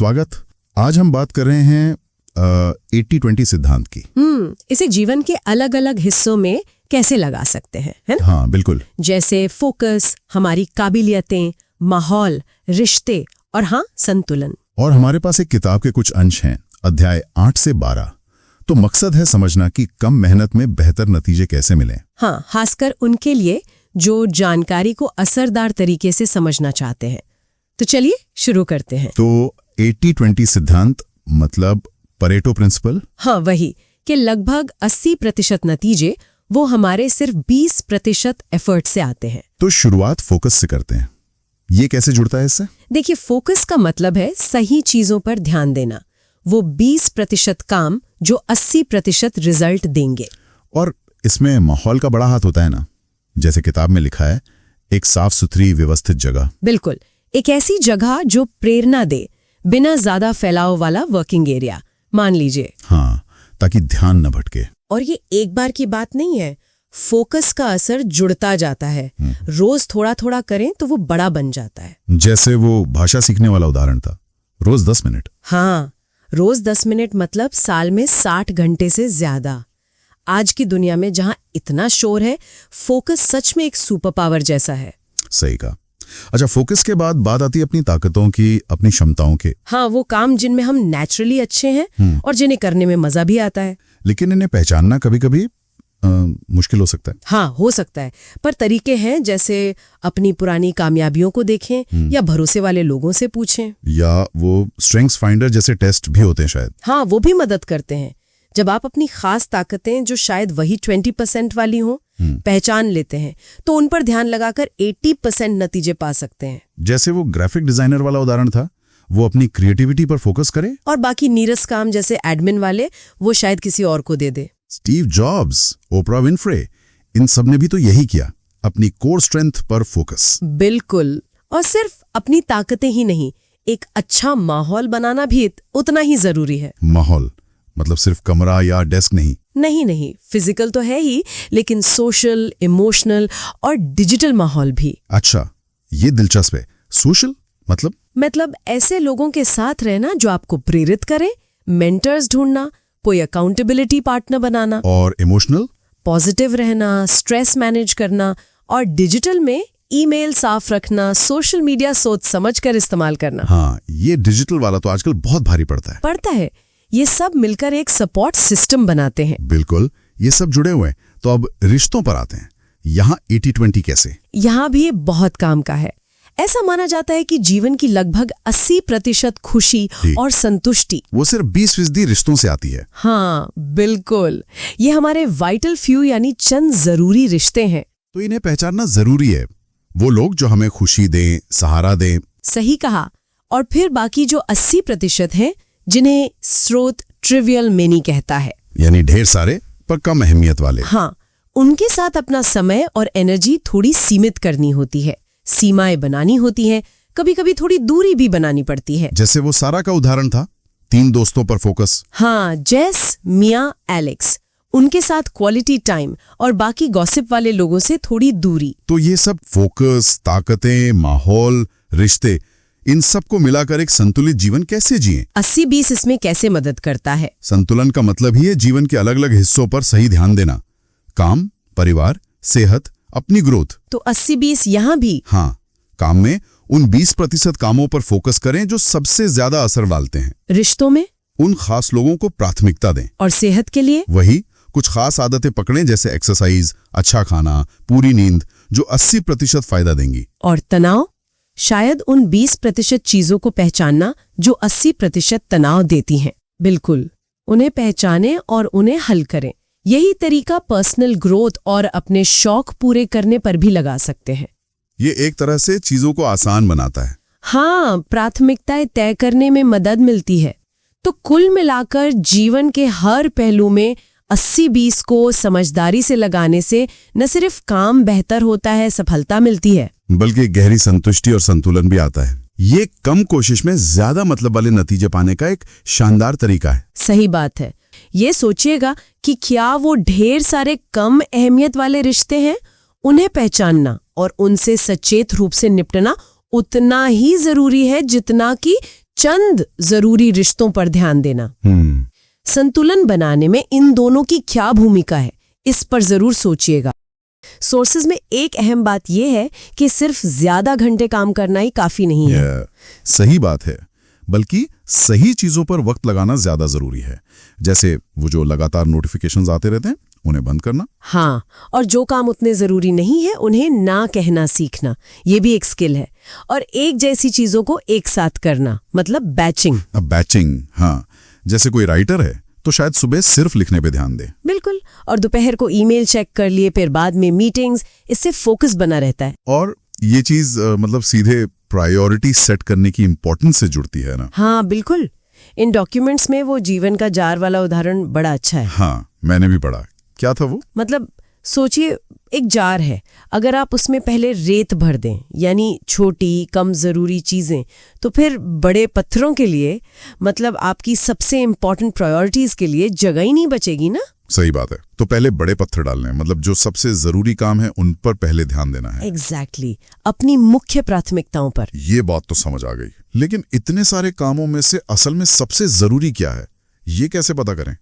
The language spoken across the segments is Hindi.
स्वागत। आज हम बात कर रहे हैं 80-20 सिद्धांत की। इसे जीवन के अलग अलग हिस्सों में कैसे लगा सकते हैं, है ना? हाँ बिल्कुल। जैसे फोकस, हमारी काबिलियतें, माहौल, रिश्ते और हाँ, संतुलन। और हमारे पास एक किताब के कुछ अंश हैं, अध्याय 8 से 12। तो मकसद है समझना कि कम मेहनत में बेहतर नतीजे कैसे मिलें। हाँ, खासकर उनके लिए जो जानकारी को असरदार तरीके से समझना चाहते हैं। तो चलिए शुरू करते हैं। तो 80-20 सिद्धांत मतलब परेटो प्रिंसिपल। हाँ, वही कि लगभग 80% नतीजे वो हमारे सिर्फ 20% एफर्ट से आते हैं। तो शुरुआत फोकस से करते हैं। ये कैसे जुड़ता है इससे? देखिए, फोकस का मतलब है सही चीजों पर ध्यान देना। वो 20% काम जो 80% रिजल्ट देंगे। और इसमें माहौल का बड़ा हाथ होता है ना। जैसे किताब में लिखा है, एक साफ सुथरी व्यवस्थित जगह। बिल्कुल, एक ऐसी जगह जो प्रेरणा दे, बिना ज्यादा फैलाव वाला वर्किंग एरिया मान लीजिए। हाँ, ताकि ध्यान न भटके। और ये एक बार की बात नहीं है, फोकस का असर जुड़ता जाता है। रोज थोड़ा थोड़ा करें तो वो बड़ा बन जाता है। जैसे वो भाषा सीखने वाला उदाहरण था, रोज 10 मिनट। हाँ, रोज 10 मिनट मतलब साल में 60 घंटे से ज्यादा। आज की दुनिया में जहां इतना शोर है, फोकस सच में एक सुपर पावर जैसा है। सही कहा। अच्छा, फोकस के बाद बात आती है अपनी ताकतों की, अपनी क्षमताओं के। हाँ, वो काम जिनमें हम नेचुरली अच्छे हैं और जिन्हें करने में मजा भी आता है। लेकिन इन्हें पहचानना कभी कभी मुश्किल हो सकता है। हाँ, हो सकता है, पर तरीके हैं। जैसे अपनी पुरानी कामयाबियों को देखें या भरोसे वाले लोगों से पूछें। या वो स्ट्रेंग्थ्स फाइंडर जैसे टेस्ट भी होते हैं शायद। हाँ, वो भी मदद करते हैं। जब आप अपनी खास ताकतें, जो शायद वही 20% वाली हों, पहचान लेते हैं तो उन पर ध्यान लगाकर 80% नतीजे पा सकते हैं। जैसे वो ग्राफिक डिजाइनर वाला उदाहरण था, वो अपनी क्रिएटिविटी पर फोकस करे और बाकी नीरस काम जैसे एडमिन वाले वो शायद किसी और को दे दे। स्टीव जॉब्स, ओपरा विनफ्रे, इन सब ने भी तो यही किया, अपनी कोर स्ट्रेंथ पर फोकस। बिल्कुल। और सिर्फ अपनी ताकतें ही नहीं, एक अच्छा माहौल बनाना भी उतना ही जरूरी है। माहौल मतलब सिर्फ कमरा या डेस्क नहीं। नहीं, फिजिकल तो है ही, लेकिन सोशल, इमोशनल और डिजिटल माहौल भी। अच्छा, ये दिलचस्प है। सोशल मतलब ऐसे लोगों के साथ रहना जो आपको प्रेरित करें, मेंटर्स ढूंढना, कोई अकाउंटेबिलिटी पार्टनर बनाना। और इमोशनल, पॉजिटिव रहना, स्ट्रेस मैनेज करना। और डिजिटल में ईमेल साफ रखना, सोशल मीडिया सोच समझ कर इस्तेमाल करना। हाँ, ये डिजिटल वाला तो आजकल बहुत भारी पड़ता है। ये सब मिलकर एक सपोर्ट सिस्टम बनाते हैं। बिल्कुल, ये सब जुड़े हुए हैं। तो अब रिश्तों पर आते हैं। यहाँ 80-20 कैसे? यहाँ भी ये बहुत काम का है। ऐसा माना जाता है कि जीवन की लगभग 80% खुशी और संतुष्टि वो सिर्फ 20% रिश्तों से आती है। हाँ बिल्कुल, ये हमारे वाइटल फ्यू यानी चंद जरूरी रिश्ते हैं। तो इन्हें पहचानना जरूरी है। वो लोग जो हमें खुशी दें, सहारा दें। सही कहा। और फिर बाकी जो 80% हैं, जिन्हें स्रोत ट्रिवियल मेनी कहता है, यानी ढेर सारे पर कम अहमियत वाले। हाँ, उनके साथ अपना समय और एनर्जी थोड़ी सीमित करनी होती है, सीमाएं बनानी होती हैं, कभी कभी थोड़ी दूरी भी बनानी पड़ती है। जैसे वो सारा का उदाहरण था, 3 दोस्तों पर फोकस। हाँ, जेस, मिया, एलेक्स, उनके साथ क्वालिटी टाइम और बाकी गॉसिप वाले लोगों से थोड़ी दूरी। तो ये सब फोकस, ताकतें, माहौल, रिश्ते, इन सब को मिलाकर एक संतुलित जीवन कैसे जिएं? 80-20 इसमें कैसे मदद करता है? संतुलन का मतलब ही है जीवन के अलग अलग हिस्सों पर सही ध्यान देना। काम, परिवार, सेहत, अपनी ग्रोथ। तो 80-20 यहाँ भी। हाँ, काम में उन 20% कामों पर फोकस करें जो सबसे ज्यादा असर डालते हैं। रिश्तों में उन खास लोगों को प्राथमिकता दें। और सेहत के लिए वही कुछ खास आदतें पकड़ें, जैसे एक्सरसाइज, अच्छा खाना, पूरी नींद, जो 80% फायदा देंगी। और तनाव, शायद उन 20% चीजों को पहचानना जो 80% तनाव देती हैं। बिल्कुल, उन्हें पहचानें और उन्हें हल करें। यही तरीका पर्सनल ग्रोथ और अपने शौक पूरे करने पर भी लगा सकते हैं। ये एक तरह से चीजों को आसान बनाता है। हाँ, प्राथमिकताएं तय करने में मदद मिलती है। तो कुल मिलाकर जीवन के हर पहलू में 80-20 को समझदारी से लगाने से न सिर्फ काम बेहतर होता है, सफलता मिलती है, बल्कि गहरी संतुष्टि और संतुलन भी आता है। ये कम कोशिश में ज्यादा मतलब वाले नतीजे पाने का एक शानदार तरीका है। सही बात है। ये सोचिएगा कि क्या वो ढेर सारे कम अहमियत वाले रिश्ते हैं, उन्हें पहचानना और उनसे सचेत रूप से निपटना उतना ही जरूरी है जितना कि चंद जरूरी रिश्तों पर ध्यान देना। संतुलन बनाने में इन दोनों की क्या भूमिका है, इस पर जरूर सोचिएगा। सोर्सेज में एक अहम बात यह है कि सिर्फ ज्यादा घंटे काम करना ही काफी नहीं है। सही बात है, बल्कि सही चीजों पर वक्त लगाना ज्यादा जरूरी है। जैसे वो जो लगातार नोटिफिकेशंस आते रहते हैं, उन्हें बंद करना। हाँ, और जो काम उतने जरूरी नहीं है उन्हें ना कहना सीखना, ये भी एक स्किल है। और एक जैसी चीजों को एक साथ करना, मतलब बैचिंग। बैचिंग, हाँ। जैसे कोई राइटर है तो शायद सुबह सिर्फ लिखने पे ध्यान दे। बिल्कुल, और दोपहर को ईमेल चेक कर लिए, फिर बाद में मीटिंग्स, इससे फोकस बना रहता है। और ये चीज मतलब सीधे प्रायोरिटी सेट करने की इंपॉर्टेंस से जुड़ती है ना। हाँ बिल्कुल, इन डॉक्यूमेंट्स में वो जीवन का जार वाला उदाहरण बड़ा अच्छा है। हाँ, मैंने भी पढ़ा। क्या था वो? मतलब सोचिए, एक जार है, अगर आप उसमें पहले रेत भर दें, यानी छोटी कम जरूरी चीजें, तो फिर बड़े पत्थरों के लिए, मतलब आपकी सबसे इंपॉर्टेंट प्रायोरिटीज के लिए जगह ही नहीं बचेगी ना। सही बात है। तो पहले बड़े पत्थर डालने हैं, मतलब जो सबसे जरूरी काम है उन पर पहले ध्यान देना है। एग्जैक्टली, अपनी मुख्य प्राथमिकताओं पर। ये बात तो समझ आ गई, लेकिन इतने सारे कामों में से असल में सबसे जरूरी क्या है, ये कैसे पता करें?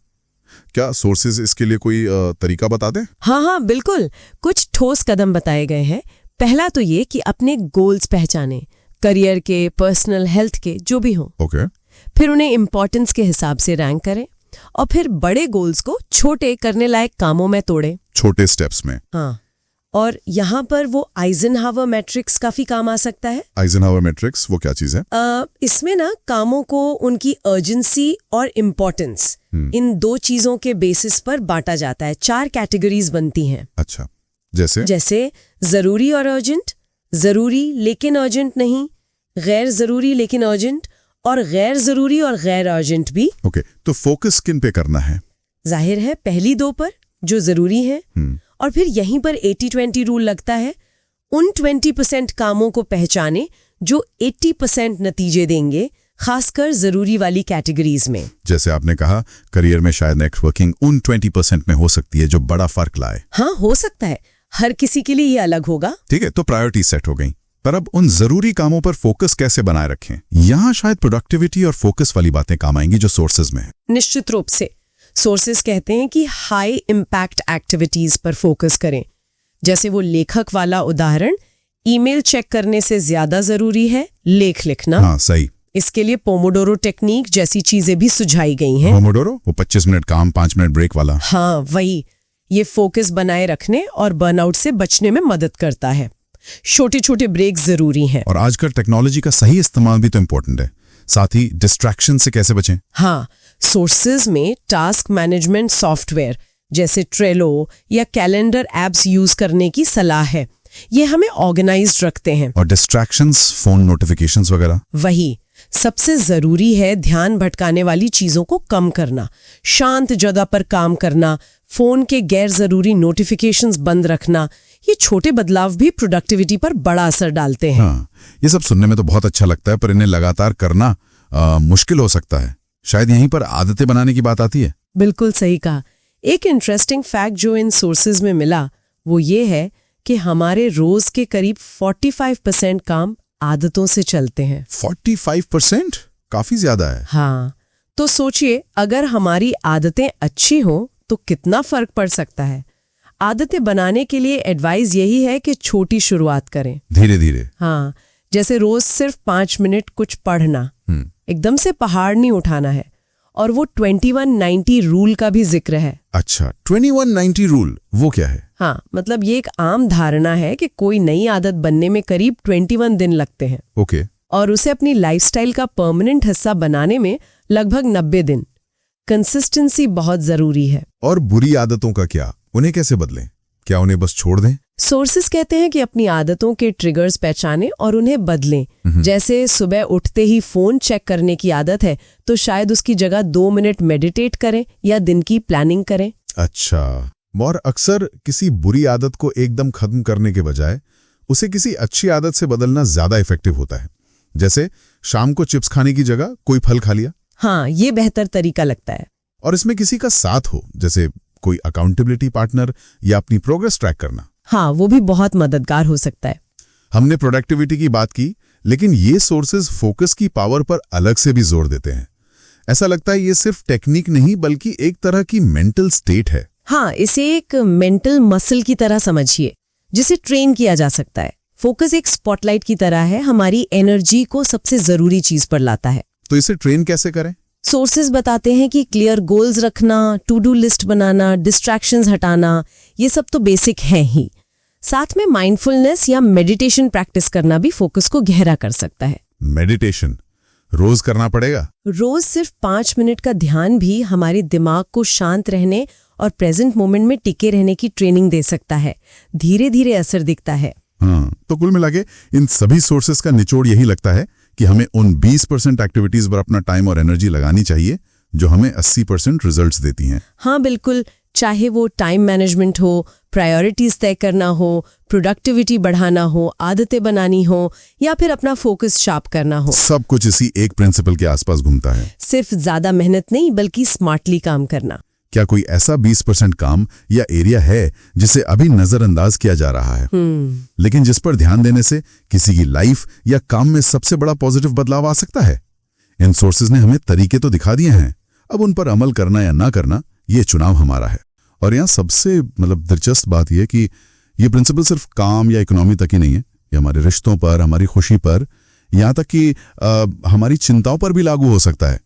क्या सोर्सेज इसके लिए कोई तरीका बता दें? हाँ बिल्कुल, कुछ ठोस कदम बताए गए हैं। पहला तो ये कि अपने गोल्स पहचानें, करियर के, पर्सनल हेल्थ के, जो भी हो। ओके। फिर उन्हें इम्पोर्टेंस के हिसाब से रैंक करें, और फिर बड़े गोल्स को छोटे करने लायक कामों में तोड़ें, छोटे स्टेप्स में। हाँ, और यहाँ पर वो आइजनहावर मैट्रिक्स काफी काम आ सकता है। आइजनहावर मैट्रिक्स, वो क्या चीज है? इसमें ना कामों को उनकी अर्जेंसी और इम्पोर्टेंस, इन दो चीजों के बेसिस पर बांटा जाता है। 4 कैटेगरीज बनती हैं। अच्छा, जैसे जरूरी और अर्जेंट, जरूरी लेकिन अर्जेंट नहीं, गैर जरूरी लेकिन अर्जेंट, और गैर जरूरी और गैर अर्जेंट भी। ओके, तो फोकस किन पे करना है? जाहिर है पहली 2 पर, जो जरूरी है। और फिर यहीं पर 80-20 रूल लगता है। उन 20% कामों को पहचाने जो 80% नतीजे देंगे, खासकर जरूरी वाली कैटेगरीज में। जैसे आपने कहा, करियर में शायद नेटवर्किंग उन 20% में हो सकती है जो बड़ा फर्क लाए। हाँ, हो सकता है, हर किसी के लिए ये अलग होगा। ठीक है, तो प्रायोरिटी सेट हो गई। पर अब उन जरूरी कामों पर फोकस कैसे बनाए रखें? यहाँ शायद प्रोडक्टिविटी और फोकस वाली बातें काम आएंगी जो सोर्सेज में है। निश्चित रूप से सोर्सेज कहते हैं कि हाई इम्पैक्ट एक्टिविटीज पर फोकस करें। जैसे वो लेखक वाला उदाहरण, ईमेल चेक करने से ज्यादा जरूरी है लेख लिखना। हाँ, सही। इसके लिए पोमोडोरो टेक्निक जैसी चीजें भी सुझाई गई हैं। पोमोडोरो, वो 25 मिनट काम 5 मिनट ब्रेक वाला। हाँ वही, ये फोकस बनाए रखने और बर्नआउट से बचने में मदद करता है। छोटे छोटे ब्रेक जरूरी हैं। और आजकल टेक्नोलॉजी का सही इस्तेमाल भी तो इम्पोर्टेंट है। साथ ही डिस्ट्रैक्शन से कैसे बचें? हाँ, सोर्सेज में टास्क मैनेजमेंट सॉफ्टवेयर जैसे ट्रेलो या कैलेंडर एप्स यूज करने की सलाह है। ये हमें ऑर्गेनाइज्ड रखते हैं। और डिस्ट्रैक्शंस, फोन नोटिफिकेशंस वगैरह? वही, सबसे जरूरी है ध्यान भटकाने वाली चीजों को कम करना, शांत जगह पर काम करना, फोन के गैर जरूरी नोटिफिकेशंस बंद रखना। ये छोटे बदलाव भी प्रोडक्टिविटी पर बड़ा असर डालते हैं। हाँ, ये सब सुनने में तो बहुत अच्छा लगता है, पर इन्हें लगातार करना मुश्किल हो सकता है। शायद यहीं पर आदतें बनाने की बात आती है। बिल्कुल सही कहा। एक इंटरेस्टिंग फैक्ट जो इन सोर्सेज में मिला वो ये है कि हमारे रोज के करीब 45% काम आदतों से चलते हैं। 45%? काफी ज्यादा है। हाँ, तो सोचिए, अगर हमारी आदतें अच्छी हों तो कितना फर्क पड़ सकता है। आदतें बनाने के लिए एडवाइस यही है कि छोटी शुरुआत करें, धीरे धीरे। हाँ, जैसे रोज सिर्फ 5 मिनट कुछ पढ़ना, एकदम से पहाड़ नहीं उठाना है। और वो 21-90 रूल का भी जिक्र है। अच्छा, 21-90 रूल, वो क्या है? हाँ, मतलब ये एक आम धारणा है कि कोई नई आदत बनने में करीब 21 दिन लगते हैं। ओके। और उसे अपनी लाइफस्टाइल का परमानेंट हिस्सा बनाने में लगभग 90 दिन। कंसिस्टेंसी बहुत जरूरी है। और बुरी आदतों का क्या? उन्हें कैसे बदलें? क्या उन्हें बस छोड़ दें? सोर्सेस कहते हैं कि अपनी आदतों के ट्रिगर्स पहचानें और उन्हें बदलें। जैसे सुबह उठते ही फोन चेक करने की आदत है तो शायद उसकी जगह 2 मिनट मेडिटेट करें या दिन की प्लानिंग करें। अच्छा, और अक्सर किसी बुरी आदत को एकदम खत्म करने के बजाय उसे किसी अच्छी आदत से बदलना ज्यादा इफेक्टिव होता है। जैसे शाम को चिप्स खाने की जगह कोई फल खा लिया। हाँ, ये बेहतर तरीका लगता है। और इसमें किसी का साथ हो, जैसे कोई अकाउंटेबिलिटी पार्टनर या अपनी प्रोग्रेस ट्रैक करना। हाँ, वो भी बहुत मददगार हो सकता है। हमने प्रोडक्टिविटी की बात की, लेकिन ये सोर्सेज फोकस की पावर पर अलग से भी जोर देते हैं। ऐसा लगता है ये सिर्फ टेक्निक नहीं बल्कि एक तरह की मेंटल स्टेट है। हाँ, इसे एक मेंटल मसल की तरह समझिए, जिसे ट्रेन किया जा सकता है। फोकस एक स्पॉटलाइट की तरह है, हमारी एनर्जी को सबसे जरूरी चीज पर लाता है। तो इसे ट्रेन कैसे करें? सोर्सेज बताते हैं कि क्लियर गोल्स रखना, टू डू लिस्ट बनाना, डिस्ट्रैक्शंस हटाना, ये सब तो बेसिक हैं ही। साथ में माइंडफुलनेस या मेडिटेशन प्रैक्टिस करना भी फोकस को गहरा कर सकता है। मेडिटेशन रोज करना पड़ेगा? रोज सिर्फ 5 मिनट का ध्यान भी हमारे दिमाग को शांत रहने और प्रेजेंट मोमेंट में टिके रहने की ट्रेनिंग दे सकता है। धीरे धीरे असर दिखता है। तो कुल मिला के इन सभी सोर्सेस का निचोड़ यही लगता है कि हमें उन 20% एक्टिविटीज पर अपना टाइम और एनर्जी लगानी चाहिए जो हमें 80% रिजल्ट्स देती हैं। हाँ बिल्कुल, चाहे वो टाइम मैनेजमेंट हो, प्रायोरिटीज तय करना हो, प्रोडक्टिविटी बढ़ाना हो, आदतें बनानी हो, या फिर अपना फोकस शार्प करना हो, सब कुछ इसी एक प्रिंसिपल के आसपास घूमता है। सिर्फ ज्यादा मेहनत नहीं बल्कि स्मार्टली काम करना। क्या कोई ऐसा 20% काम या एरिया है जिसे अभी नजरअंदाज किया जा रहा है, लेकिन जिस पर ध्यान देने से किसी की लाइफ या काम में सबसे बड़ा पॉजिटिव बदलाव आ सकता है? इन सोर्सेज ने हमें तरीके तो दिखा दिए हैं, अब उन पर अमल करना या ना करना ये चुनाव हमारा है। और यहाँ सबसे दिलचस्प बात यह कि ये प्रिंसिपल सिर्फ काम या इकोनॉमी तक ही नहीं है, ये हमारे रिश्तों पर, हमारी खुशी पर, यहाँ तक कि हमारी चिंताओं पर भी लागू हो सकता है।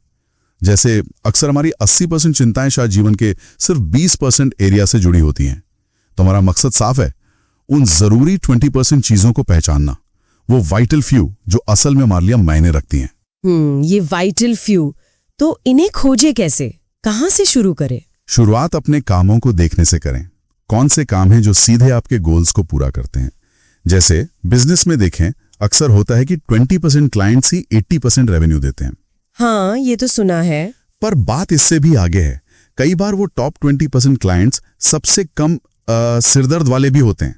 जैसे अक्सर हमारी 80% चिंताएं शायद जीवन के सिर्फ 20% एरिया से जुड़ी होती हैं। तो हमारा मकसद साफ है, उन जरूरी 20% चीजों को पहचानना, वो वाइटल फ्यू जो असल में हमारे लिए मायने रखती हैं। ये वाइटल फ्यू, तो इन्हें खोजे कैसे, कहाँ से शुरू करें? शुरुआत अपने कामों को देखने से करें। कौन से काम हैं जो सीधे आपके गोल्स को पूरा करते हैं? जैसे बिजनेस में देखें, अक्सर होता है कि 20% क्लाइंट्स ही 80% रेवेन्यू देते हैं। हाँ, ये तो सुना है। पर बात इससे भी आगे है। कई बार वो टॉप 20% क्लाइंट्स सबसे कम सिरदर्द वाले भी होते हैं,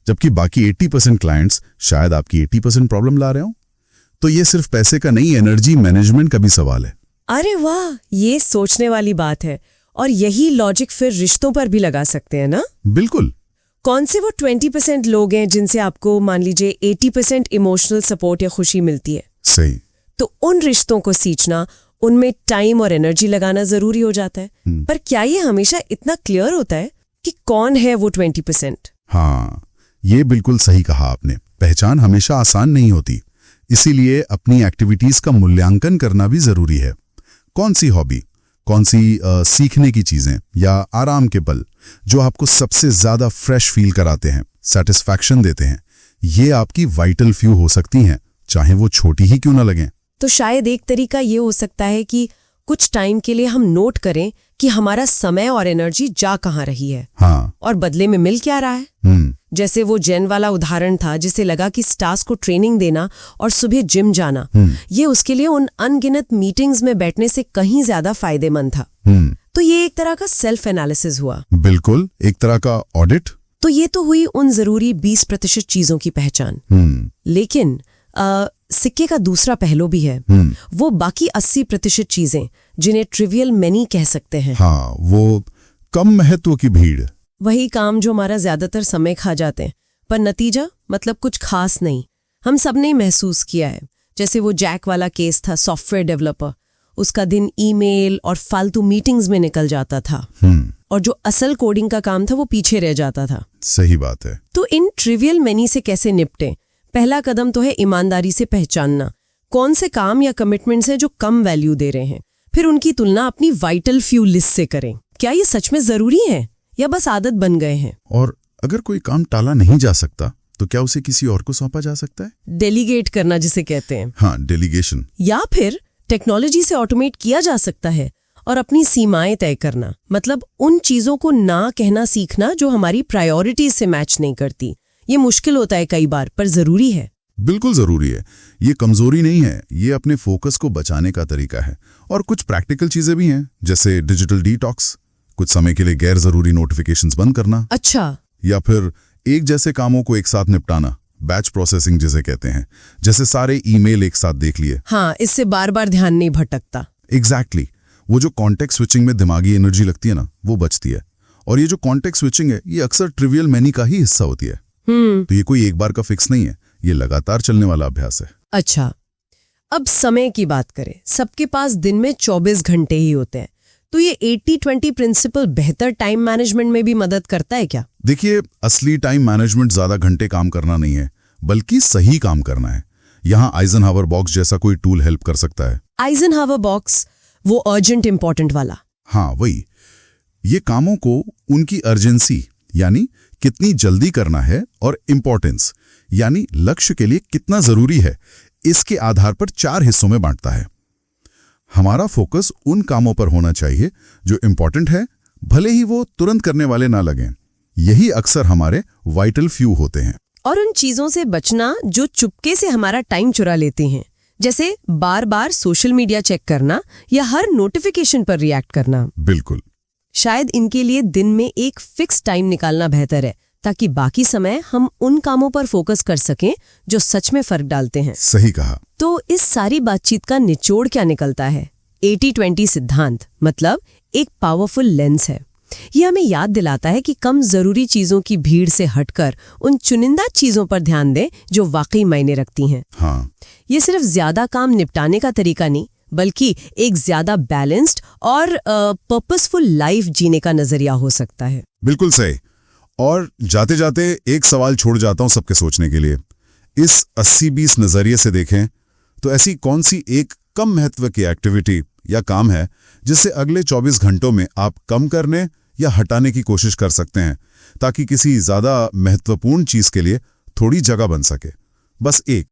जबकि बाकी 80% क्लाइंट्स शायद आपकी 80% प्रॉब्लम ला रहे हो। तो ये सिर्फ पैसे का नहीं, एनर्जी मैनेजमेंट का भी सवाल है। अरे वाह, ये सोचने वाली बात है। और यही लॉजिक फिर रिश्तों पर भी लगा सकते हैं ना? बिल्कुल। कौन से वो 20% लोग हैं जिनसे आपको मान लीजिए 80% इमोशनल सपोर्ट या खुशी मिलती है? सही। तो उन रिश्तों को सींचना, उनमें टाइम और एनर्जी लगाना जरूरी हो जाता है। पर क्या ये हमेशा इतना क्लियर होता है कि कौन है वो 20%? हाँ, ये बिल्कुल सही कहा आपने। पहचान हमेशा आसान नहीं होती, इसीलिए अपनी एक्टिविटीज का मूल्यांकन करना भी जरूरी है। कौन सी हॉबी, कौन सी सीखने की चीजें या आराम के पल जो आपको सबसे ज्यादा फ्रेश फील कराते हैं, सेटिस्फैक्शन देते हैं, ये आपकी वाइटल फ्यू हो सकती हैं, चाहे वो छोटी ही क्यों ना लगें। तो शायद एक तरीका ये हो सकता है कि कुछ टाइम के लिए हम नोट करें कि हमारा समय और एनर्जी जा कहाँ रही है। हाँ। और बदले में मिल क्या रहा है। जैसे वो जेन वाला उदाहरण था, जिसे लगा कि स्टाफ को ट्रेनिंग देना और सुबह जिम जाना, ये उसके लिए उन अनगिनत मीटिंग्स में बैठने से कहीं ज्यादा फायदेमंद था। तो ये एक तरह का सेल्फ एनालिसिस हुआ। बिल्कुल, एक तरह का ऑडिट। तो ये तो हुई उन जरूरी 20% चीजों की पहचान। लेकिन सिक्के का दूसरा पहलू भी है, वो बाकी 80% चीजें जिन्हें ट्रिवियल मैनी कह सकते हैं। हाँ, वो कम महत्व की भीड़। वही काम जो हमारा ज्यादातर समय खा जाते हैं, पर नतीजा कुछ खास नहीं। हम सब ने महसूस किया है। जैसे वो जैक वाला केस था, सॉफ्टवेयर डेवलपर, उसका दिन ईमेल और फालतू मीटिंग्स में निकल जाता था, और जो असल कोडिंग का काम था वो पीछे रह जाता था। सही बात है। तो इन ट्रिवियल मैनी से कैसे निपटें? पहला कदम तो है ईमानदारी से पहचानना कौन से काम या कमिटमेंट्स हैं जो कम वैल्यू दे रहे हैं। फिर उनकी तुलना अपनी वाइटल फ्यू लिस्ट से करें। क्या ये सच में जरूरी है या बस आदत बन गए हैं? और अगर कोई काम टाला नहीं जा सकता तो क्या उसे किसी और को सौंपा जा सकता है? डेलीगेट करना जिसे कहते हैं। हाँ, डेलीगेशन। या फिर टेक्नोलॉजी से ऑटोमेट किया जा सकता है। और अपनी सीमाएं तय करना, मतलब उन चीजों को ना कहना सीखना जो हमारी प्रायोरिटीज से मैच नहीं करती। ये मुश्किल होता है कई बार, पर जरूरी है। बिल्कुल जरूरी है। ये कमजोरी नहीं है, ये अपने फोकस को बचाने का तरीका है। और कुछ प्रैक्टिकल चीजें भी हैं, जैसे डिजिटल डिटॉक्स, कुछ समय के लिए गैर जरूरी नोटिफिकेशंस बंद करना। अच्छा। या फिर एक जैसे कामों को एक साथ निपटाना, बैच प्रोसेसिंग जिसे कहते हैं, जैसे सारे ईमेल एक साथ देख लिए। हाँ, इससे बार बार ध्यान नहीं भटकता। एग्जैक्टली। वो जो कॉन्टेक्स्ट स्विचिंग में दिमागी एनर्जी लगती है ना, वो बचती है। और ये जो कॉन्टेक्स्ट स्विचिंग है, ये अक्सर ट्रिवियल मैनी का ही हिस्सा होती है। तो ये कोई एक बार का फिक्स नहीं है, ये लगातार चलने वाला अभ्यास है। अच्छा, अब समय की बात करें, सबके पास दिन में 24 घंटे ही होते हैं, तो ये 80-20 प्रिंसिपल बेहतर टाइम मैनेजमेंट में भी मदद करता है क्या? देखिए, असली टाइम मैनेजमेंट ज्यादा घंटे काम करना नहीं है, बल्कि सही काम करना है। यहाँ आइजनहावर बॉक्स जैसा कोई टूल हेल्प कर सकता है। आइजनहावर बॉक्स, वो अर्जेंट इंपॉर्टेंट वाला? हाँ, वही। ये कामों को उनकी अर्जेंसी यानी कितनी जल्दी करना है और इम्पोर्टेंस यानी लक्ष्य के लिए कितना जरूरी है, इसके आधार पर 4 हिस्सों में बांटता है। हमारा फोकस उन कामों पर होना चाहिए जो इम्पोर्टेंट है, भले ही वो तुरंत करने वाले ना लगें। यही अक्सर हमारे वाइटल फ्यू होते हैं। और उन चीजों से बचना जो चुपके से हमारा टाइम चुरा लेती हैं, जैसे बार बार सोशल मीडिया चेक करना या हर नोटिफिकेशन पर रिएक्ट करना। बिल्कुल। शायद इनके लिए दिन में एक फिक्स टाइम निकालना बेहतर है, ताकि बाकी समय हम उन कामों पर फोकस कर सकें जो सच में फर्क डालते हैं। सही कहा। तो इस सारी बातचीत का निचोड़ क्या निकलता है? 80-20 सिद्धांत मतलब एक पावरफुल लेंस है। ये हमें याद दिलाता है कि कम जरूरी चीजों की भीड़ से हटकर उन चुनिंदा चीजों पर ध्यान दें जो वाकई मायने रखती हैं। हाँ। ये सिर्फ ज्यादा काम निपटाने का तरीका नहीं, बल्कि एक ज्यादा बैलेंस्ड और पर्पसफुल लाइफ जीने का नजरिया हो सकता है। बिल्कुल सही। और जाते जाते एक सवाल छोड़ जाता हूं सबके सोचने के लिए। इस 80-20 नजरिए से देखें तो ऐसी कौन सी एक कम महत्व की एक्टिविटी या काम है जिससे अगले 24 घंटों में आप कम करने या हटाने की कोशिश कर सकते हैं, ताकि किसी ज्यादा महत्वपूर्ण चीज के लिए थोड़ी जगह बन सके? बस एक।